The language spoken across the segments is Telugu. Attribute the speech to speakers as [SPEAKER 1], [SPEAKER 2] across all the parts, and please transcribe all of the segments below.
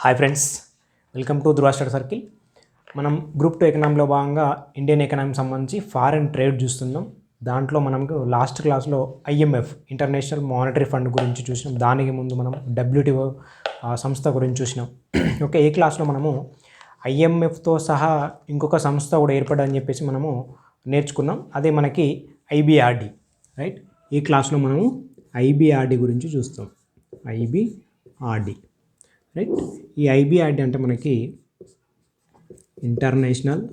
[SPEAKER 1] Hi friends, welcome to Dhruva study circle. మనం గ్రూప్ 2 ఎకనామీలో భాగంగా ఇండియన్ ఎకనామీకి సంబంధించి ఫారెన్ ట్రేడ్ చూస్తున్నాం. దాంట్లో మనకు లాస్ట్ క్లాస్లో ఐఎంఎఫ్ ఇంటర్నేషనల్ మానిటరీ ఫండ్ గురించి చూసినాం. దానికి ముందు మనం డబ్ల్యూటీఓ సంస్థ గురించి చూసినాం. ఓకే, ఈ క్లాస్లో మనము ఐఎంఎఫ్తో సహా ఇంకొక సంస్థ కూడా ఏర్పడని చెప్పేసి మనము నేర్చుకున్నాం. అదే మనకి ఐబిఆర్డి. రైట్, ఈ క్లాస్లో మనము ఐబిఆర్డి గురించి చూస్తాం. ఐబిఆర్డి. రైట్, ఈ ఐబిఆర్డి అంటే మనకి international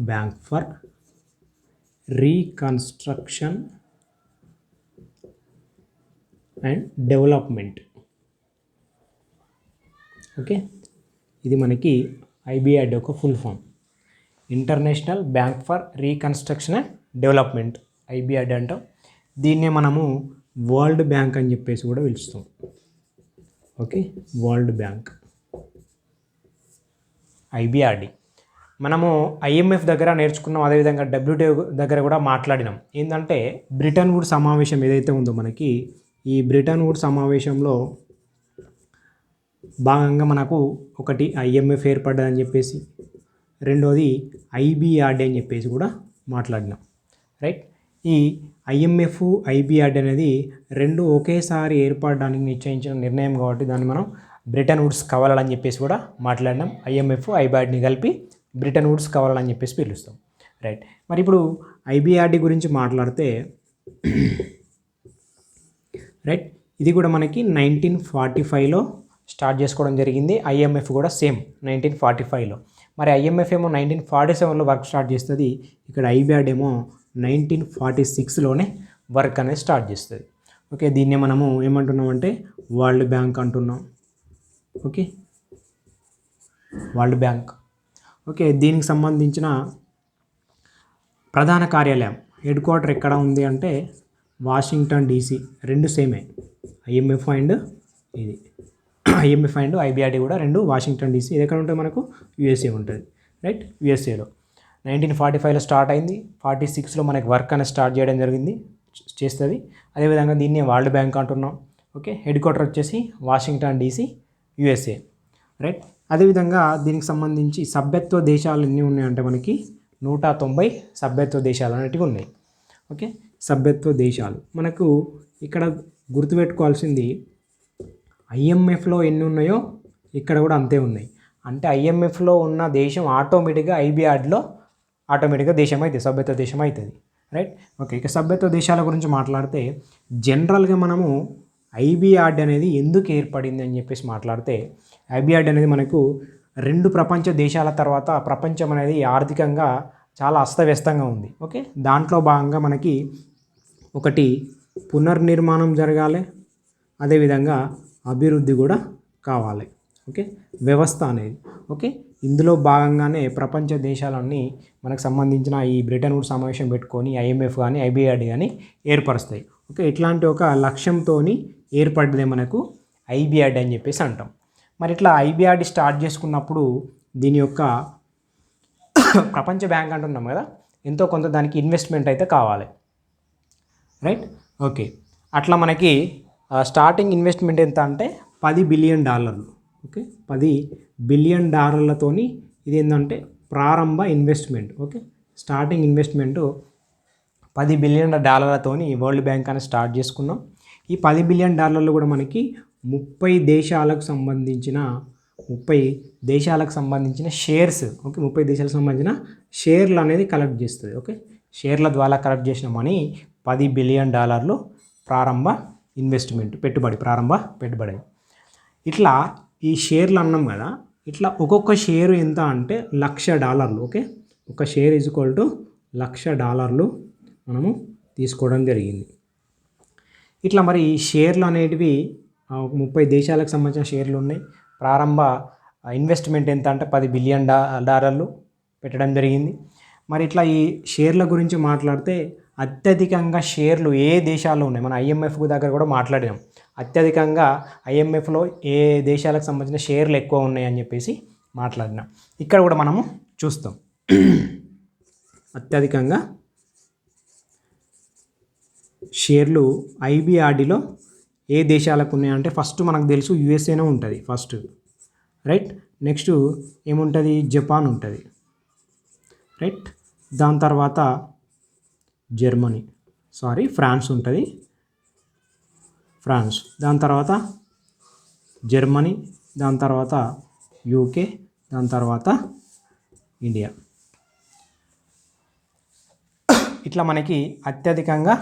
[SPEAKER 1] bank for reconstruction and development. Okay, ఇది మనకి ఐబిఆర్డి యొక్క full form. International bank for reconstruction and development, IBRD అంటాం. దీన్నే మనము వరల్డ్ బ్యాంక్ అని చెప్పేసి కూడా పిలుస్తాం. Okay, world bank, IBRD. మనము ఐఎంఎఫ్ దగ్గర నేర్చుకున్నాం, అదేవిధంగా డబ్ల్యూటీఓ దగ్గర కూడా మాట్లాడినాం. ఏంటంటే బ్రిటన్ వుడ్ సమావేశం ఏదైతే ఉందో మనకి, ఈ బ్రిటన్ వుడ్ సమావేశంలో భాగంగా మనకు ఒకటి ఐఎంఎఫ్ ఏర్పడ్డదని చెప్పేసి, రెండోది ఐబిఆర్డి అని చెప్పేసి కూడా మాట్లాడినాం. రైట్, ఈ ఐఎంఎఫ్ ఐబిఆర్డి అనేది రెండు ఒకేసారి ఏర్పడడానికి నిశ్చయించిన నిర్ణయం కాబట్టి దాన్ని మనం బ్రిటన్ వుడ్స్ కవలలు అని చెప్పేసి కూడా మాట్లాడినాం. ఐఎంఎఫ్ ఐబిఆర్డిని కలిపి బ్రిటన్ వుడ్స్ కవలలు అని చెప్పేసి పిలుస్తాం. రైట్, మరి ఇప్పుడు ఐబిఆర్డి గురించి మాట్లాడితే రైట్, ఇది కూడా మనకి 1945లో స్టార్ట్ చేసుకోవడం జరిగింది. ఐఎంఎఫ్ కూడా సేమ్ 1945లో. మరి ఐఎంఎఫ్ ఏమో 1947లో వర్క్ స్టార్ట్ చేస్తుంది. ఇక్కడ ఐబిఆర్డి ఏమో 1946లోనే వర్క్ అనేది స్టార్ట్ చేస్తుంది. ఓకే, దీన్నే మనము ఏమంటున్నాం అంటే వరల్డ్ బ్యాంక్ అంటున్నాం. Okay, world bank. ఓకే, దీనికి సంబంధించిన ప్రధాన కార్యాలయం హెడ్ క్వార్టర్ ఎక్కడ ఉంది అంటే వాషింగ్టన్ డీసీ. రెండు సేమే, ఐఎంఎఫ్ అండ్ ఇది ఐఎంఎఫ్ అండ్ ఐబిఆర్డి కూడా రెండు వాషింగ్టన్ డీసీ. ఇది ఎక్కడ ఉంటుంది మనకు? యూఎస్ఏ ఉంటుంది. రైట్, యూఎస్ఏలో 1945లో స్టార్ట్ అయింది. 46లో మనకి వర్క్ అనేది స్టార్ట్ చేయడం చేస్తుంది. అదేవిధంగా దీన్ని వరల్డ్ బ్యాంక్ అంటున్నాం. ఓకే, హెడ్ క్వార్టర్ వచ్చేసి వాషింగ్టన్ డీసీ, యూఎస్ఏ. రైట్, అదేవిధంగా దీనికి సంబంధించి సభ్యత్వ దేశాలు ఎన్ని ఉన్నాయంటే మనకి 190 సభ్యత్వ దేశాలు అనేటివి ఉన్నాయి. ఓకే, సభ్యత్వ దేశాలు మనకు ఇక్కడ గుర్తుపెట్టుకోవాల్సింది ఐఎంఎఫ్లో ఎన్ని ఉన్నాయో ఇక్కడ కూడా అంతే ఉన్నాయి. అంటే ఐఎంఎఫ్లో ఉన్న దేశం ఆటోమేటిక్గా ఐబిఆర్డిలో ఆటోమేటిక్గా దేశం అవుతుంది, సభ్యత్వ దేశం అవుతుంది. రైట్, ఓకే, ఇక సభ్యత్వ దేశాల గురించి మాట్లాడితే జనరల్గా మనము ఐబిఆర్డి అనేది ఎందుకు ఏర్పడింది అని చెప్పేసి మాట్లాడితే, ఐబిఆర్డి అనేది మనకు రెండు ప్రపంచ దేశాల తర్వాత ప్రపంచం అనేది ఆర్థికంగా చాలా అస్తవ్యస్తంగా ఉంది. ఓకే, దాంట్లో భాగంగా మనకి ఒకటి పునర్నిర్మాణం జరగాలి, అదేవిధంగా అభివృద్ధి కూడా కావాలి. ఓకే, వ్యవస్థ అనేది. ఓకే, ఇందులో భాగంగానే ప్రపంచ దేశాలన్నీ మనకు సంబంధించిన ఈ బ్రిటన్ వుడ్ సమావేశం పెట్టుకొని ఐఎంఎఫ్ కానీ ఐబిఆర్డి కానీ ఏర్పరుస్తాయి. ఓకే, ఇట్లాంటి ఒక లక్ష్యంతో ఏర్పడ్డదే మనకు ఐబిఆర్డి అని చెప్పేసి అంటాం. మరి ఇట్లా ఐబిఆర్డి స్టార్ట్ చేసుకున్నప్పుడు దీని యొక్క ప్రపంచ బ్యాంక్ అంటున్నాం కదా, ఎంతో కొంత దానికి ఇన్వెస్ట్మెంట్ అయితే కావాలి. రైట్, ఓకే, అట్లా మనకి స్టార్టింగ్ ఇన్వెస్ట్మెంట్ ఎంత అంటే $10 బిలియన్. ఓకే, $10 బిలియన్ ఇది ఏంటంటే ప్రారంభ investment. Okay, starting investment $10 billion world bank అని స్టార్ట్ చేసుకున్నాం. ఈ $10 బిలియన్ కూడా మనకి 30 దేశాలకు సంబంధించిన షేర్స్. ఓకే, 30 దేశాలకు సంబంధించిన షేర్లు అనేది కలెక్ట్ చేస్తుంది. ఓకే, షేర్ల ద్వారా కలెక్ట్ చేసిన మనీ $10 బిలియన్ ప్రారంభ ఇన్వెస్ట్మెంట్, ప్రారంభ పెట్టుబడి. ఇట్లా ఈ షేర్లు అన్నాం కదా, ఇట్లా ఒక్కొక్క షేరు ఎంత అంటే $1,00,000. ఓకే, ఒక షేర్ ఈక్వల్ టు $1,00,000 మనము తీసుకోవడం జరిగింది. ఇట్లా మరి ఈ షేర్లు అనేటివి 30 దేశాలకు సంబంధించిన షేర్లు ఉన్నాయి. ప్రారంభ ఇన్వెస్ట్మెంట్ ఎంత అంటే $10 బిలియన్ పెట్టడం జరిగింది. మరి ఇట్లా ఈ షేర్ల గురించి మాట్లాడితే అత్యధికంగా షేర్లు ఏ దేశాల్లో ఉన్నాయి? మన ఐఎంఎఫ్ దగ్గర కూడా మాట్లాడినాం. అత్యధికంగా ఐఎంఎఫ్లో ఏ దేశాలకు సంబంధించిన షేర్లు ఎక్కువ ఉన్నాయని చెప్పేసి మాట్లాడినాం. ఇక్కడ కూడా మనము చూస్తాం. అత్యధికంగా షేర్లు ఐబిఆర్డిలో ఏ దేశాలకు ఉన్నాయంటే ఫస్ట్ మనకు తెలుసు యుఎస్ఏనే ఉంటుంది ఫస్ట్, రైట్. నెక్స్ట్ ఏముంటుంది, జపాన్ ఉంటుంది, రైట్. దాని తర్వాత ఫ్రాన్స్ ఉంటుంది, దాని తర్వాత జర్మనీ, దాని తర్వాత యూకే, దాని తర్వాత ఇండియా. ఇట్లా మనకి అత్యధికంగా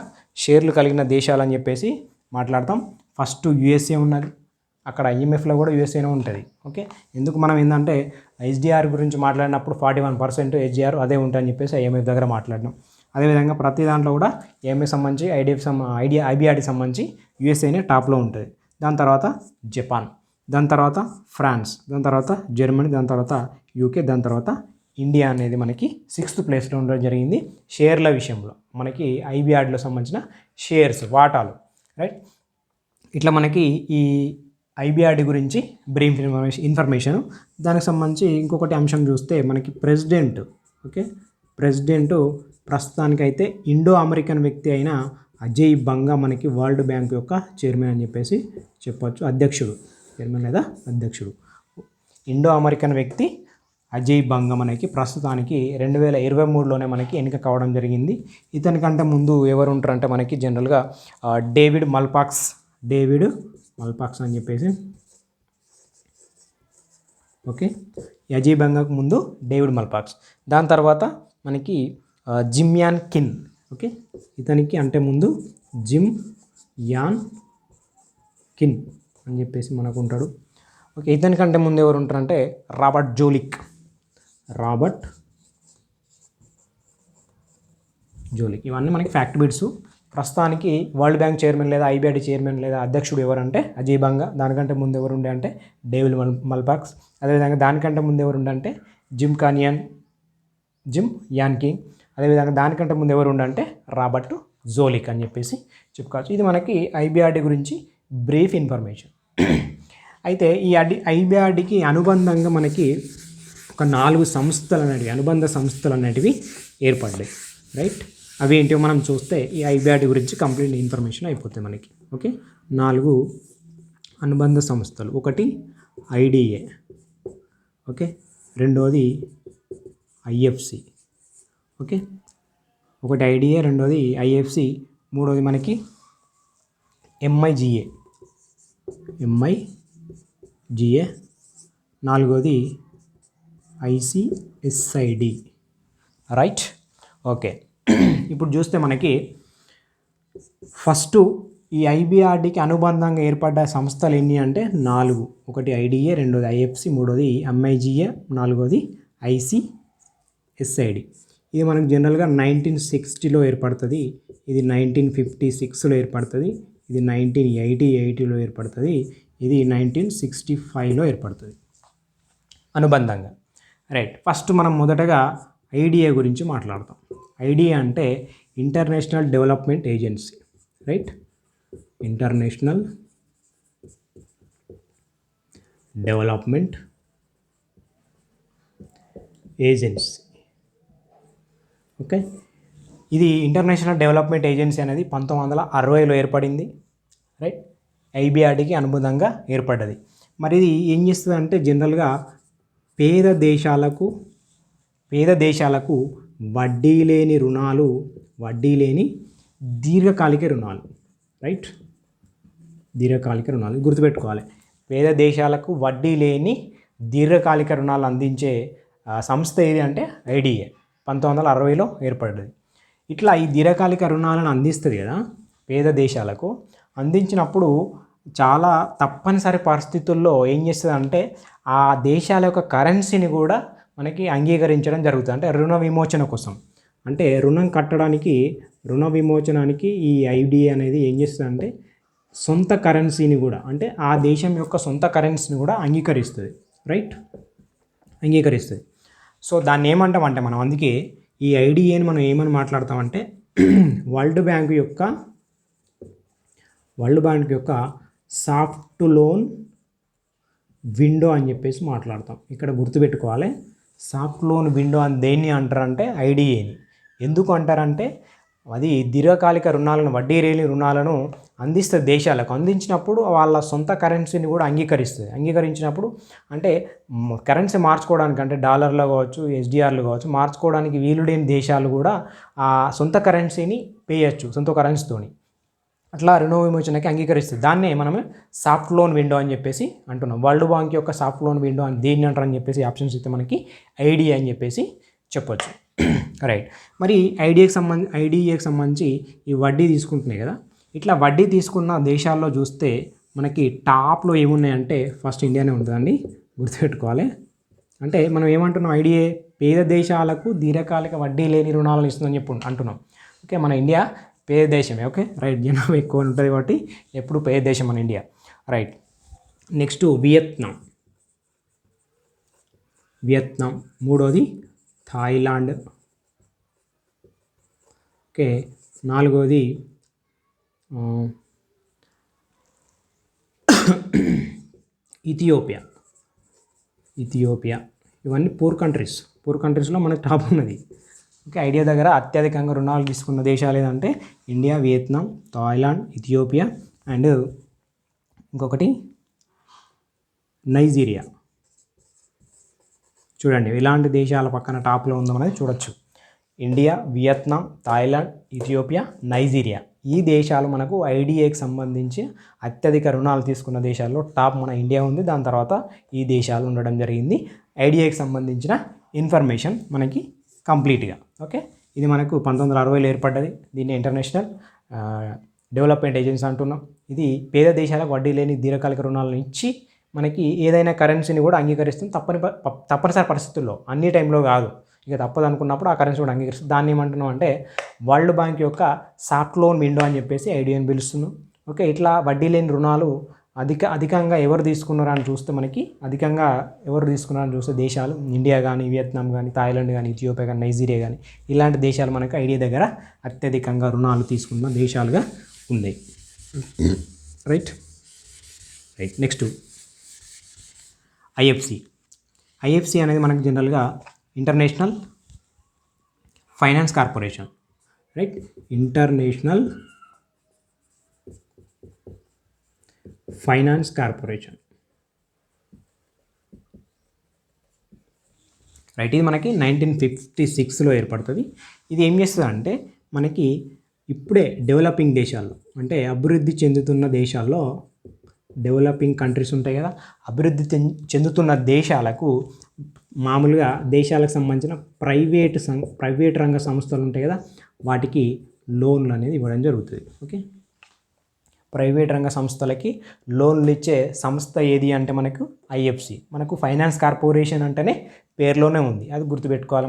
[SPEAKER 1] షేర్లు కలిగిన దేశాలని చెప్పేసి మాట్లాడతాం. ఫస్ట్ యుఎస్ఏ ఉన్నది, అక్కడ ఐఎంఎఫ్లో కూడా యుఎస్ఏనే ఉంటుంది. ఓకే, ఎందుకు మనం ఏంటంటే హెచ్డిఆర్ గురించి మాట్లాడినప్పుడు 41% హెచ్డిఆర్ అదే ఉంటుందని చెప్పేసి ఐఎంఎఫ్ దగ్గర మాట్లాడినాం. అదేవిధంగా ప్రతి దాంట్లో కూడా ఐఎంఎఫ్ సంబంధించి ఐబిఆర్డి సంబంధించి యుఎస్ఏనే టాప్లో ఉంటుంది. దాని తర్వాత జపాన్, దాని తర్వాత ఫ్రాన్స్, దాని తర్వాత జర్మనీ, దాని తర్వాత యూకే, దాని తర్వాత ఇండియా అనేది మనకి 6th ప్లేస్లో ఉండడం జరిగింది షేర్ల విషయంలో. మనకి ఐబిఆర్డిలో సంబంధించిన షేర్స్ వాటాలు, రైట్. ఇట్లా మనకి ఈ ఐబిఆర్డి గురించి బ్రీఫ్ ఇన్ఫర్మేషన్. దానికి సంబంధించి ఇంకొకటి అంశం చూస్తే మనకి ప్రెసిడెంట్ ప్రస్తుతానికైతే ఇండో అమెరికన్ వ్యక్తి అయిన అజయ్ బంగా మనకి వరల్డ్ బ్యాంక్ యొక్క చైర్మన్ అని చెప్పేసి చెప్పవచ్చు. అధ్యక్షుడు ఇండో అమెరికన్ వ్యక్తి అజయ్ బంగా మనకి ప్రస్తుతానికి 2023లోనే మనకి ఎన్నిక కావడం జరిగింది. ఇతని కంటే ముందు ఎవరు ఉంటారంటే మనకి జనరల్గా డేవిడ్ మల్పాక్స్ అని చెప్పేసి, ఓకే. అజయ్ బంగాకు ముందు డేవిడ్ మల్పాక్స్, దాని తర్వాత మనకి జిమ్ యాన్ కిన్, ఓకే. ఇతనికి అంటే ముందు జిమ్ యాన్ కిన్ అని చెప్పేసి మనకు ఉంటాడు. ఓకే, ఇతనికంటే ముందు ఎవరు ఉంటారంటే రాబర్ట్ జోలిక్. ఇవన్నీ మనకి ఫ్యాక్ట్ బిట్స్. ప్రస్తుతానికి వరల్డ్ బ్యాంక్ చైర్మన్ లేదా ఐబిఆర్డి చైర్మన్ లేదా అధ్యక్షుడు ఎవరంటే అజయ్ బంగా. దానికంటే ముందు ఎవరు ఉండే అంటే డేవిడ్ మల్పాక్స్. అదేవిధంగా దానికంటే ముందు ఎవరు ఉండే అంటే జిమ్ యాన్ కింగ్. అదేవిధంగా దానికంటే ముందు ఎవరు ఉండే రాబర్ట్ జోలిక్ అని చెప్పేసి చెప్పుకోవచ్చు. ఇది మనకి ఐబిఆర్డి గురించి బ్రీఫ్ ఇన్ఫర్మేషన్. అయితే ఈ ఐబిఆర్డికి అనుబంధంగా మనకి ఒక 4 అనుబంధ సంస్థలు అనేటివి ఏర్పడ్డాయి, రైట్. అవి ఏంటో మనం చూస్తే ఈ ఐబిఆర్డి గురించి కంప్లీట్ ఇన్ఫర్మేషన్ అయిపోతుంది మనకి. ఓకే, 4 అనుబంధ సంస్థలు. ఒకటి ఐడిఏ, ఓకే. రెండోది ఐఎఫ్సి, ఓకే. ఒకటి ఐడిఏ, రెండోది ఐఎఫ్సి, మూడోది మనకి ఎంఐజిఏ, నాలుగోది ఐసిఎస్ఐడి, రైట్. ఓకే, ఇప్పుడు చూస్తే మనకి ఫస్ట్ ఈ ఐబిఆర్డికి అనుబంధంగా ఏర్పడ్డ సంస్థలు ఎన్ని అంటే 4. ఒకటి ఐడిఏ, రెండోది ఐఎఫ్సి, మూడోది ఎంఐజిఏ, నాలుగోది ఐసిఎస్ఐడి. ఇది మనకు జనరల్గా 1960లో ఏర్పడుతుంది, ఇది 1956లో ఏర్పడుతుంది, ఇది 1980లో ఏర్పడుతుంది, ఇది 1965లో ఏర్పడుతుంది అనుబంధంగా, రైట్. ఫస్ట్ మనం మొదటగా ఐడిఏ గురించి మాట్లాడతాం. ఐడిఏ అంటే international development agency, right. International development agency, okay. ఇది ఇంటర్నేషనల్ డెవలప్మెంట్ ఏజెన్సీ అనేది 1960లో ఏర్పడింది, రైట్. ఐబిఆర్డికి అనుబంధంగా ఏర్పడ్డది. మరి ఇది ఏం చేస్తుంది అంటే జనరల్గా పేద దేశాలకు వడ్డీ లేని దీర్ఘకాలిక రుణాలు, రైట్. దీర్ఘకాలిక రుణాలు గుర్తుపెట్టుకోవాలి. పేద దేశాలకు వడ్డీ లేని దీర్ఘకాలిక రుణాలు అందించే సంస్థ ఏది అంటే ఐడిఏ. 1960లో ఏర్పడ్డది. ఇట్లా ఈ దీర్ఘకాలిక రుణాలను అందిస్తుంది కదా పేద దేశాలకు. అందించినప్పుడు చాలా తప్పనిసరి పరిస్థితుల్లో ఏం చేస్తుంది అంటే ఆ దేశాల యొక్క కరెన్సీని కూడా మనకి అంగీకరించడం జరుగుతుంది. అంటే రుణ విమోచన కోసం, అంటే రుణం కట్టడానికి, రుణ విమోచనానికి ఈ ఐడిఏ అనేది ఏం చేస్తుంది అంటే సొంత కరెన్సీని కూడా, అంటే ఆ దేశం యొక్క సొంత కరెన్సీని కూడా అంగీకరిస్తుంది, రైట్. అంగీకరిస్తుంది. సో దాన్ని ఏమంటామంటే మనం, అందుకే ఈ ఐడిఏని మనం ఏమని మాట్లాడతామంటే వరల్డ్ బ్యాంక్ యొక్క సాఫ్ట్ లోన్ విండో అని చెప్పేసి మాట్లాడతాం. ఇక్కడ గుర్తుపెట్టుకోవాలి, సాఫ్ట్ లోన్ విండో అని దేన్ని అంటారంటే ఐడిఏని. ఎందుకు అంటారంటే అది దీర్ఘకాలిక రుణాలను, వడ్డీ లేని రుణాలను అందిస్తుంది దేశాలకు. అందించినప్పుడు వాళ్ళ సొంత కరెన్సీని కూడా అంగీకరిస్తుంది. అంగీకరించినప్పుడు అంటే కరెన్సీ మార్చుకోవడానికి, అంటే డాలర్లో కావచ్చు, ఎస్డిఆర్లు కావచ్చు, మార్చుకోవడానికి వీలు లేని దేశాలు కూడా ఆ సొంత కరెన్సీని పే చేయొచ్చు, సొంత కరెన్సీతోని. అట్లా రుణ విమోచనకి అంగీకరిస్తుంది. దాన్నే మనం సాఫ్ట్ లోన్ విండో అని చెప్పేసి అంటున్నాం. వరల్డ్ బ్యాంక్ యొక్క సాఫ్ట్ లోన్ విండో అని దేన్ని అంటారని చెప్పేసి ఆప్షన్స్ ఇస్తే మనకి ఐడిఏ అని చెప్పేసి చెప్పొచ్చు. రైట్. మరి ఐడిఏకి సంబంధించి ఈ వడ్డీ తీసుకుంటున్నాయి కదా, ఇట్లా వడ్డీ తీసుకున్న దేశాల్లో చూస్తే మనకి టాప్లో ఏమున్నాయంటే ఫస్ట్ ఇండియానే ఉంటుందండి, గుర్తుపెట్టుకోవాలి. అంటే మనం ఏమంటున్నాం, ఐడిఏ పేద దేశాలకు దీర్ఘకాలిక వడ్డీ లేని రుణాలను ఇస్తుందని చెప్పి అంటున్నాం. ఓకే, మన ఇండియా పేద దేశమే. Okay, right. జనాభా ఎక్కువ ఉంటుంది కాబట్టి ఎప్పుడు పేద దేశం మన ఇండియా. రైట్. Next Vietnam. మూడోది థాయిలాండ్. ఓకే, నాలుగోది ఇథియోపియా. ఇవన్నీ పూర్ కంట్రీస్లో మనకు టాప్ ఉన్నది. ఓకే, ఐడియా దగ్గర అత్యధికంగా రుణాలు తీసుకున్న దేశాలు ఏదంటే India, Vietnam, Thailand, Ethiopia and ఇంకొకటి నైజీరియా. చూడండి ఇలాంటి దేశాల పక్కన టాప్లో ఉందో అనేది చూడొచ్చు. India, Vietnam, Thailand, Ethiopia, Nigeria. ఈ దేశాలు మనకు ఐడిఏకి సంబంధించి అత్యధిక రుణాలు తీసుకున్న దేశాల్లో టాప్ మన ఇండియా ఉంది. దాని తర్వాత ఈ దేశాలు ఉండడం జరిగింది. ఐడిఏకి సంబంధించిన ఇన్ఫర్మేషన్ మనకి కంప్లీట్గా. ఓకే, ఇది మనకు 1960లో ఏర్పడ్డది. దీన్ని ఇంటర్నేషనల్ డెవలప్మెంట్ ఏజెన్సీ అంటున్నాం. ఇది పేద దేశాలకు వడ్డీ లేని దీర్ఘకాలిక రుణాలను ఇచ్చి మనకి ఏదైనా కరెన్సీని కూడా అంగీకరిస్తుంది. తప్పనిసరి పరిస్థితుల్లో, అన్ని టైంలో కాదు, ఇక తప్పదు అనుకున్నప్పుడు ఆ కరెన్సీ కూడా అంగీకరిస్తుంది. దాన్ని ఏమంటున్నాం అంటే వరల్డ్ బ్యాంక్ యొక్క సాఫ్ట్ లోన్ విండో అని చెప్పేసి ఐడియాని పిలుస్తున్నాం. ఓకే, ఇట్లా వడ్డీ లేని రుణాలు అధికంగా ఎవరు తీసుకున్నారని చూస్తే మనకి దేశాలు ఇండియా కానీ, వియత్నాం కానీ, థాయిలాండ్ కానీ, ఇథియోపియా కానీ, నైజీరియా కానీ, ఇలాంటి దేశాలు మనకు ఐడియా దగ్గర అత్యధికంగా రుణాలు తీసుకున్న దేశాలుగా ఉన్నాయి. రైట్. నెక్స్ట్ ఐఎఫ్సి అనేది మనకు జనరల్గా international finance corporation. Right, international finance corporation. Right, ఇది మనకి 1956లో ఏర్పడుతుంది. ఇది ఏం చేస్తుంది అంటే మనకి ఇప్పుడే డెవలపింగ్ దేశాల్లో, అంటే అభివృద్ధి చెందుతున్న దేశాల్లో, డెవలపింగ్ కంట్రీస్ ఉంటాయి కదా, అభివృద్ధి చెందుతున్న దేశాలకు మామూలుగా దేశాలకు సంబంధించిన ప్రైవేట్ రంగ సంస్థలు ఉంటాయి కదా, వాటికి లోన్లు అనేది ఇవ్వడం జరుగుతుంది. ఓకే, ప్రైవేట్ రంగ సంస్థలకి లోన్లు ఇచ్చే సంస్థ ఏది అంటే మనకు ఐఎఫ్సి. మనకు ఫైనాన్స్ కార్పొరేషన్ అంటేనే పేరులోనే ఉంది, అది గుర్తుపెట్టుకోవాలి.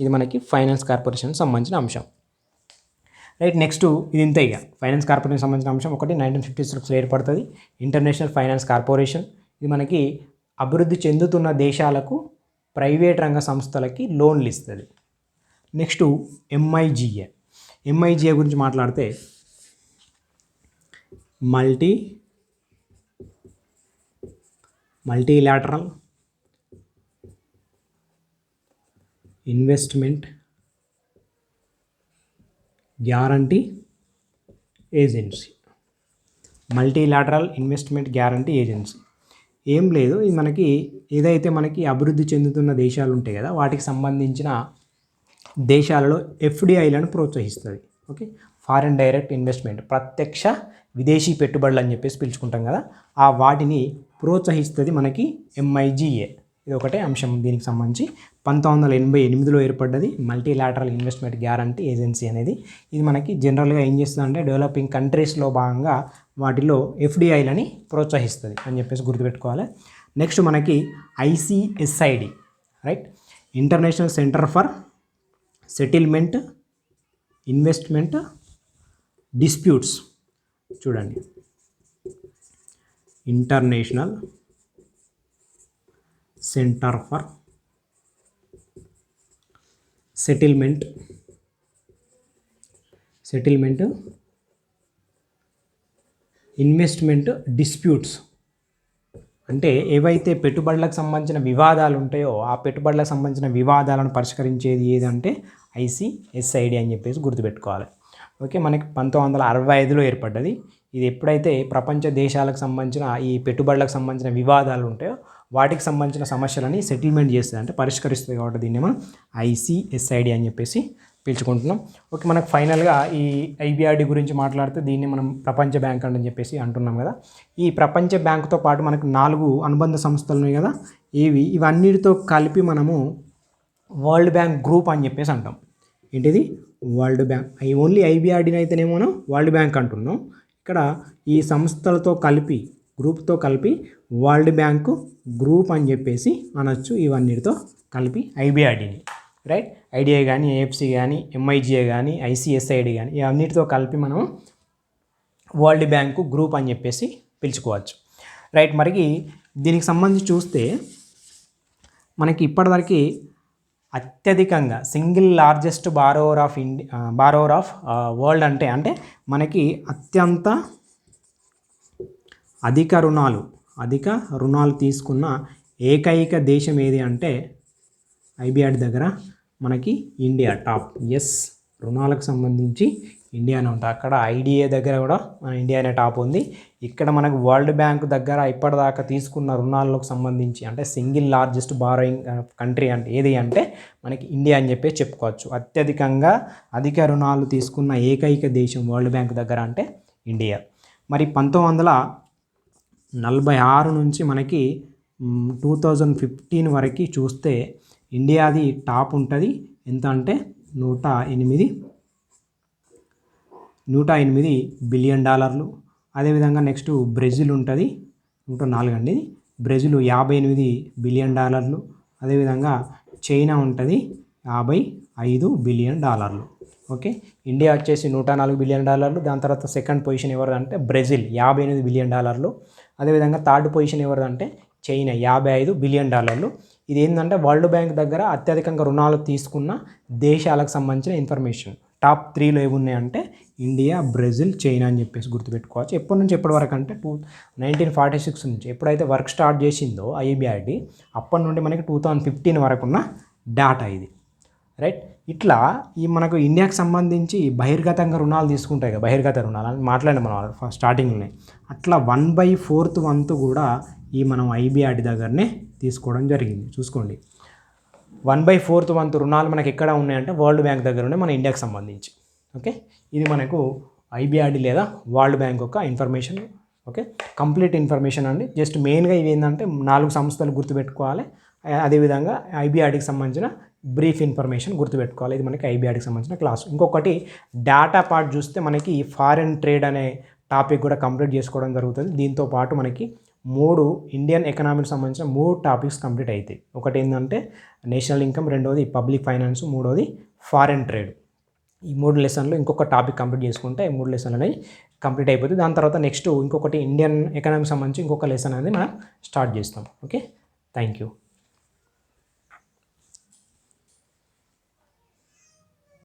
[SPEAKER 1] ఇది మనకి ఫైనాన్స్ కార్పొరేషన్కి సంబంధించిన అంశం. రైట్. నెక్స్ట్ ఇది ఇంతే, ఇక ఫైనాన్స్ కార్పొరేషన్ సంబంధించిన అంశం. ఒకటి 1956లో ఏర్పడుతుంది ఇంటర్నేషనల్ ఫైనాన్స్ కార్పొరేషన్. ఇది మనకి అభివృద్ధి చెందుతున్న దేశాలకు ప్రైవేట్ రంగ సంస్థలకి లోన్లు ఇస్తుంది. నెక్స్ట్ ఎంఐజిఏ గురించి మాట్లాడితే మల్టీలాటరల్ ఇన్వెస్ట్మెంట్ గ్యారంటీ ఏజెన్సీ. ఏం లేదు, ఇది మనకి ఏదైతే మనకి అభివృద్ధి చెందుతున్న దేశాలు ఉంటాయి కదా, వాటికి సంబంధించిన దేశాలలో ఎఫ్డిఐలను ప్రోత్సహిస్తుంది. ఓకే, ఫారిన్ డైరెక్ట్ ఇన్వెస్ట్మెంట్, ప్రత్యక్ష విదేశీ పెట్టుబడులు అని చెప్పేసి పిలుచుకుంటాం కదా, ఆ వాటిని ప్రోత్సహిస్తుంది మనకి ఎంఐజిఏ. ఇది ఒకటే అంశం దీనికి సంబంధించి. 1988లో ఏర్పడ్డది మల్టీలాటరల్ ఇన్వెస్ట్మెంట్ గ్యారంటీ ఏజెన్సీ అనేది. ఇది మనకి జనరల్గా ఏం చేస్తుందంటే డెవలపింగ్ కంట్రీస్లో భాగంగా వాటిలో ఎఫ్డిఐలని ప్రోత్సహిస్తుంది అని చెప్పేసి గుర్తుపెట్టుకోవాలి. నెక్స్ట్ మనకి ICSID. Right, international centre for settlement investment disputes. చూడండి, international centre for settlement investment disputes. అంటే ఏవైతే పెట్టుబడులకు సంబంధించిన వివాదాలు ఉంటాయో ఆ పెట్టుబడులకు సంబంధించిన వివాదాలను పరిష్కరించేది ఏదంటే ఐసిఎస్ఐడి అని చెప్పేసి గుర్తుపెట్టుకోవాలి. ఓకే, మనకి 1965లో ఏర్పడ్డది. ఇది ఎప్పుడైతే ప్రపంచ దేశాలకు సంబంధించిన ఈ పెట్టుబడులకు సంబంధించిన వివాదాలు ఉంటాయో వాటికి సంబంధించిన సమస్యలని సెటిల్మెంట్ చేస్తుంది, అంటే పరిష్కరిస్తుంది. కాబట్టి దీన్ని మనం ఐసిఎస్ఐడి అని చెప్పేసి పిలుచుకుంటున్నాం. ఓకే, మనకు ఫైనల్గా ఈ ఐబిఆర్డి గురించి మాట్లాడితే దీన్ని మనం ప్రపంచ బ్యాంక్ అని చెప్పేసి అంటున్నాం కదా. ఈ ప్రపంచ బ్యాంకుతో పాటు మనకు 4 అనుబంధ సంస్థలు ఉన్నాయి కదా. ఇవన్నిటితో కలిపి మనము వరల్డ్ బ్యాంక్ గ్రూప్ అని చెప్పేసి అంటాం. ఏంటిది? World bank. ఓన్లీ ఐబిఆర్డీని అయితేనేమో మనం వరల్డ్ బ్యాంక్ అంటున్నాం. ఇక్కడ ఈ సంస్థలతో కలిపి, గ్రూప్తో కలిపి వరల్డ్ బ్యాంకు గ్రూప్ అని చెప్పేసి అనొచ్చు. ఇవన్నిటితో కలిపి ఐబిఆర్డీని, రైట్. ఐడిఐ కానీ, ఏఎఫ్సి కానీ, ఎంఐజిఏ కానీ, ఐసిఎస్ఐడి కానీ, ఇవన్నిటితో కలిపి మనం వరల్డ్ బ్యాంకు గ్రూప్ అని చెప్పేసి పిలుచుకోవచ్చు, రైట్. మరి దీనికి సంబంధించి చూస్తే మనకి ఇప్పటివరకు అత్యధికంగా single largest borrower of world అంటే మనకి అత్యంత అధిక రుణాలు తీసుకున్న ఏకైక దేశం ఏది అంటే ఐబిఆర్డి దగ్గర మనకి ఇండియా టాప్. ఎస్, రుణాలకు సంబంధించి ఇండియానే ఉంటుంది. అక్కడ ఐడిఏ దగ్గర కూడా మన ఇండియానే టాప్ ఉంది. ఇక్కడ మనకు వరల్డ్ బ్యాంక్ దగ్గర ఇప్పటిదాకా తీసుకున్న రుణాలకు సంబంధించి అంటే సింగిల్ లార్జెస్ట్ బారోయింగ్ కంట్రీ అంటే ఏది అంటే మనకి ఇండియా అని చెప్పేసి చెప్పుకోవచ్చు. అధిక రుణాలు తీసుకున్న ఏకైక దేశం వరల్డ్ బ్యాంక్ దగ్గర అంటే ఇండియా. మరి 1946 నుంచి మనకి 2015 వరకు చూస్తే ఇండియాది టాప్ ఉంటుంది. ఎంత అంటే 108 బిలియన్ డాలర్లు. అదేవిధంగా నెక్స్ట్ బ్రెజిల్ ఉంటుంది, 104 అండి. బ్రెజిల్ 58 బిలియన్ డాలర్లు. అదేవిధంగా చైనా ఉంటుంది 55 బిలియన్ డాలర్లు. ఓకే, ఇండియా వచ్చేసి 104 బిలియన్ డాలర్లు. దాని తర్వాత సెకండ్ పొజిషన్ ఎవరిదంటే బ్రెజిల్ 58 బిలియన్ డాలర్లు. అదేవిధంగా థర్డ్ పొజిషన్ ఎవరిదంటే చైనా 55 బిలియన్ డాలర్లు. ఇది ఏంటంటే వరల్డ్ బ్యాంక్ దగ్గర అత్యధికంగా రుణాలు తీసుకున్న దేశాలకు సంబంధించిన ఇన్ఫర్మేషన్. టాప్ 3లో ఏమున్నాయంటే ఇండియా, బ్రెజిల్, చైనా అని చెప్పేసి గుర్తుపెట్టుకోవచ్చు. ఎప్పటి నుంచి ఎప్పటి వరకు అంటే 1946 నుంచి ఎప్పుడైతే వర్క్ స్టార్ట్ చేసిందో ఐబిఆర్డి, అప్పటి నుండి మనకి 2015 వరకు ఉన్న డేటా ఇది, రైట్. ఇట్లా ఈ మనకు ఇండియాకి సంబంధించి బహిర్గతంగా రుణాలు తీసుకుంటాయి కదా, బహిర్గత రుణాలు అని మాట్లాడినాం మనం స్టార్టింగ్లోనే. అట్లా 1/4 వంతు కూడా ఈ మనం ఐబిఆర్డి దగ్గరనే తీసుకోవడం జరిగింది. చూసుకోండి, 1/4 వంతు రుణాలు మనకి ఎక్కడ ఉన్నాయంటే వరల్డ్ బ్యాంక్ దగ్గర ఉన్నాయి మన ఇండియాకి సంబంధించి. ఓకే, ఇది మనకు ఐబిఆర్డి లేదా వరల్డ్ బ్యాంక్ యొక్క ఇన్ఫర్మేషన్. ఓకే, కంప్లీట్ ఇన్ఫర్మేషన్ అండి. జస్ట్ మెయిన్గా ఇవి ఏంటంటే 4 సంస్థలు గుర్తుపెట్టుకోవాలి. అదేవిధంగా ఐబిఆర్డికి సంబంధించిన బ్రీఫ్ ఇన్ఫర్మేషన్ గుర్తుపెట్టుకోవాలి. ఇది మనకి ఐబిఆర్డికి సంబంధించిన క్లాస్. ఇంకొకటి డేటా పార్ట్ చూస్తే మనకి ఫారెన్ ట్రేడ్ అనే టాపిక్ కూడా కంప్లీట్ చేసుకోవడం జరుగుతుంది. దీంతో పాటు మనకి 3 ఇండియన్ ఎకనామీకి సంబంధించిన 3 టాపిక్స్ కంప్లీట్ అవుతాయి. ఒకటి ఏంటంటే నేషనల్ ఇన్కమ్, రెండవది పబ్లిక్ ఫైనాన్స్, మూడవది ఫారెన్ ట్రేడ్. ఈ 3 లెసన్లు ఇంకొక టాపిక్ కంప్లీట్ చేసుకుంటే 3 లెసన్లు అనేవి కంప్లీట్ అయిపోతుంది. దాని తర్వాత నెక్స్ట్ ఇంకొకటి ఇండియన్ ఎకనామీకి సంబంధించి ఇంకొక లెసన్ అనేది మనం స్టార్ట్ చేస్తాం. Okay, thank you.